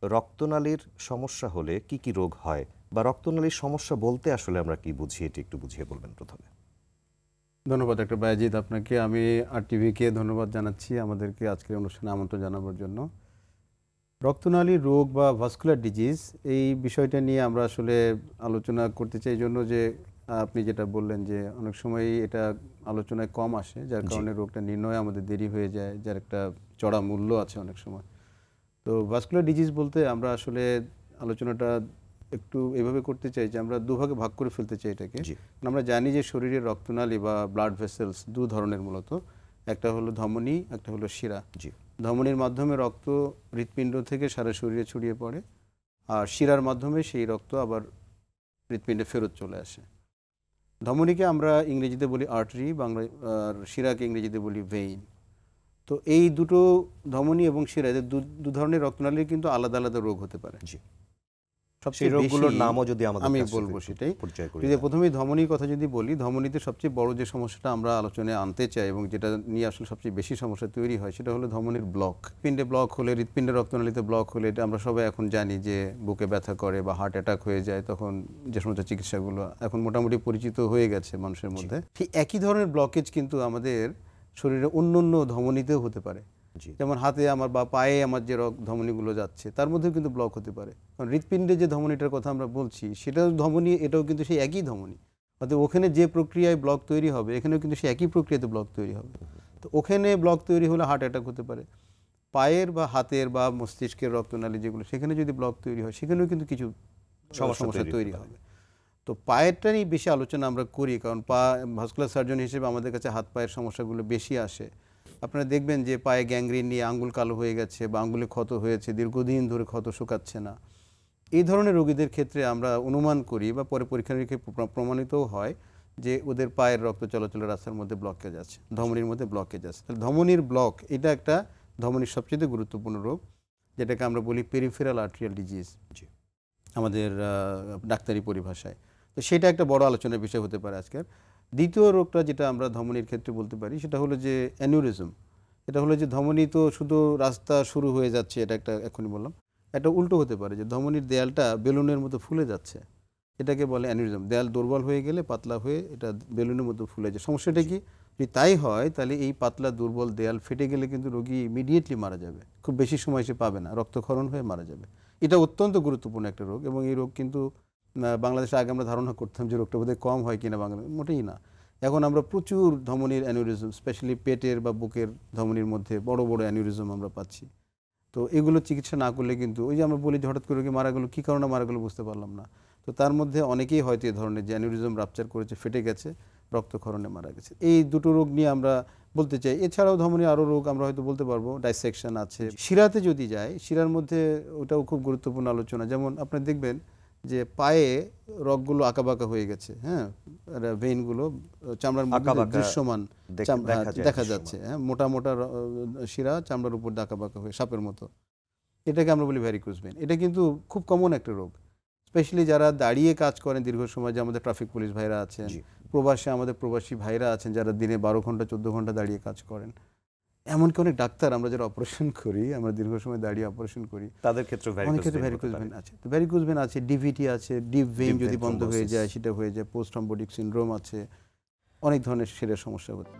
রক্তনালীর সমস্যা হলে কি কি রোগ হয় বা রক্তনালীর সমস্যা বলতে আসলে আমরা কি বুঝি, এটি একটু বুঝিয়ে বলবেন প্রথমে। ধন্যবাদ ডক্টর বায়েজিদ আপনাকে। আমি আরটিভিকে ধন্যবাদ জানাচ্ছি আমাদেরকে আজকের অনুষ্ঠানে আমন্ত্রণ জানাবার জন্য। রক্তনালীর রোগ বা ভাস্কুলার ডিজিজ এই বিষয়টা নিয়ে আমরা আসলে আলোচনা করতে চাই, জন্য যে আপনি যেটা বললেন যে অনেক সময় এটা আলোচনায় কম আসে, যার কারণে রোগটা নির্ণয় আমাদের দেরি হয়ে যায়, যার একটা চড়া মূল্য আছে অনেক সময়। তো ভাস্কুলার ডিজিজ বলতে আমরা আসলে আলোচনাটা একটু এভাবে করতে চাই যে আমরা দুভাগে ভাগ করে ফেলতে চাই এটাকে। আমরা জানি যে শরীরের রক্তনালী বা ব্লাড ভেসেলস দু ধরনের মূলত, একটা হলো ধমনী, একটা হলো শিরা। ধমনীর মাধ্যমে রক্ত হৃৎপিণ্ড থেকে সারা শরীরে ছড়িয়ে পড়ে, আর শিরার মাধ্যমে সেই রক্ত আবার হৃৎপিণ্ডে ফেরত চলে আসে। ধমনীকে আমরা ইংরেজিতে বলি আর্টারি, বাংলা, আর শিরাকে ইংরেজিতে বলি ভেইন। তো এই দুটো ধমনী এবং শিরা, এদের দু ধরনের রক্তনালীর কিন্তু আলাদা আলাদা রোগ হতে পারে। সবচেয়ে রোগগুলোর নামও যদি আমি বলবো সেটাই। যদি প্রথমেই ধমনীর কথা যদি বলি, ধমনীতে সবচেয়ে বড় যে সমস্যাটা আমরা আলোচনায় আনতে চাই এবং যেটা নিয়ে আসলে সবচেয়ে বেশি সমস্যা তৈরি হয় সেটা হলো ধমনীর ব্লক। পিণ্ডে ব্লক হলে, হৃৎপিণ্ডের রক্তনালীতে ব্লক হলে, এটা আমরা সবাই এখন জানি যে বুকে ব্যথা করে বা হার্ট অ্যাটাক হয়ে যায়, তখন যে সমস্ত চিকিৎসাগুলো এখন মোটামুটি পরিচিত হয়ে গেছে মানুষের মধ্যে। ঠিক একই ধরনের ব্লকেজ কিন্তু আমাদের শরীরে অন্য অন্য ধমনীতেও হতে পারে। যেমন হাতে আমার বা পায়ে আমার যে ধমনীগুলো যাচ্ছে তার মধ্যেও কিন্তু ব্লক হতে পারে। কারণ হৃৎপিণ্ডে যে ধমনীটার কথা আমরা বলছি সেটাও ধমনী, এটাও কিন্তু সেই একই ধমনী। অর্থাৎ ওখানে যে প্রক্রিয়ায় ব্লক তৈরি হবে এখানেও কিন্তু সেই একই প্রক্রিয়াতে ব্লক তৈরি হবে। তো ওখানে ব্লক তৈরি হলে হার্ট অ্যাটাক হতে পারে। পায়ের বা হাতের বা মস্তিষ্কের রক্তনালী যেগুলো, সেখানে যদি ব্লক তৈরি হয় সেখানেও কিন্তু কিছু সমস্যা তৈরি হবে। তো পায়েরটা নিয়ে বেশি আলোচনা আমরা করি, কারণ ভাস্কুলার সার্জন হিসেবে আমাদের কাছে হাত পায়ের সমস্যাগুলো বেশি আসে। আপনারা দেখবেন যে পায়ে গ্যাংগ্রিন নিয়ে আঙ্গুল কালো হয়ে গেছে বা আঙ্গুলে ক্ষত হয়েছে, দীর্ঘদিন ধরে ক্ষত শুকাচ্ছে না, এই ধরনের রোগীদের ক্ষেত্রে আমরা অনুমান করি বা পরে পরীক্ষা নিরীক্ষায় প্রমাণিতও হয় যে ওদের পায়ের রক্ত চলাচলের রাস্তার মধ্যে ব্লকেজ আছে, ধমনীর মধ্যে ব্লকেজ আছে। তাহলে ধমনীর ব্লক এটা একটা ধমনীর সবচেয়ে গুরুত্বপূর্ণ রোগ, যেটাকে আমরা বলি পেরিফেরাল আর্টেরিয়াল ডিজিজ আমাদের ডাক্তারি পরিভাষায়। তো সেটা একটা বড় আলোচনার বিষয় হতে পারে আজকের। দ্বিতীয় রোগটা যেটা আমরা ধমনীর ক্ষেত্রে বলতে পারি সেটা হলো যে অ্যানিউরিজম। এটা হলো যে ধমনী তো শুধু রাস্তা শুরু হয়ে যাচ্ছে, এটা একটা এখনই বললাম। একটা উল্টো হতে পারে যে ধমনীর দেয়ালটা বেলুনের মতো ফুলে যাচ্ছে, এটাকে বলে অ্যানিউরিজম। দেয়াল দুর্বল হয়ে গেলে, পাতলা হয়ে এটা বেলুনের মতো ফুলে যায়। সমস্যাটা কি? যদি তাই হয় তাহলে এই পাতলা দুর্বল দেয়াল ফেটে গেলে কিন্তু রোগী ইমিডিয়েটলি মারা যাবে, খুব বেশি সময় সে পাবে না, রক্তক্ষরণ হয়ে মারা যাবে। এটা অত্যন্ত গুরুত্বপূর্ণ একটা রোগ এবং এই রোগ কিন্তু বাংলাদেশে আগে আমরা ধারণা করতাম যে রোগটা বোধহয় কম হয় কিনা, বাংলাদেশ মোটেই না। এখন আমরা প্রচুর ধমনীর অ্যানিউরিজম, স্পেশালি পেটের বা বুকের ধমনীর মধ্যে বড় বড় অ্যানিউরিজম আমরা পাচ্ছি। তো এগুলো চিকিৎসা না করলে কিন্তু ওই যে আমরা বলি যে হঠাৎ করে রোগী মারা গেলো, কী কারণে মারা গেলো বুঝতে পারলাম না। তো তার মধ্যে অনেকেই হয়তো এই ধরনের যে অ্যানিউরিজম রাপচার করেছে, ফেটে গেছে, রক্তক্ষরণে মারা গেছে। এই দুটো রোগ নিয়ে আমরা বলতে চাই। এছাড়াও ধমনীর আরও রোগ আমরা হয়তো বলতে পারবো, ডাইসেকশন আছে। শিরাতে যদি যায়, শিরার মধ্যে ওটাও খুব গুরুত্বপূর্ণ আলোচনা। যেমন আপনি দেখবেন যে পায়ে রগগুলো আঁকাবাঁকা হয়ে গেছে, হ্যাঁ, ভেইনগুলো চামড়ার মধ্যে দৃশ্যমান দেখা যাচ্ছে, হ্যাঁ, মোটা মোটা শিরা চামড়ার উপর আঁকাবাঁকা হয়ে সাপের মতো, এটাকে আমরা বলি ভ্যারিকোজ ভেইন। এটা কিন্তু খুব কমন একটা রোগ, স্পেশালি যারা দাঁড়িয়ে কাজ করেন দীর্ঘ সময়, যে আমাদের ট্রাফিক পুলিশ ভাইরা আছেন, প্রবাসে আমাদের প্রবাসী ভাইরা আছেন যারা দিনে 12 ঘন্টা 14 ঘন্টা দাঁড়িয়ে কাজ করেন, এমনকি অনেক ডাক্তার আমরা যারা অপারেশন করি, আমরা দীর্ঘ সময় দাঁড়িয়ে অপারেশন করি, তাদের ক্ষেত্রে ভ্যারিকোজ ভেইন আছে। ভ্যারিকোজ ভেইন আছে, ডিভিটি আছে, ডিপ ভেইন যদি বন্ধ হয়ে যায় সেটা হয়ে যায়, পোস্ট থ্রম্বোটিক সিনড্রোম আছে, অনেক ধরনের শিরার সমস্যা হচ্ছে।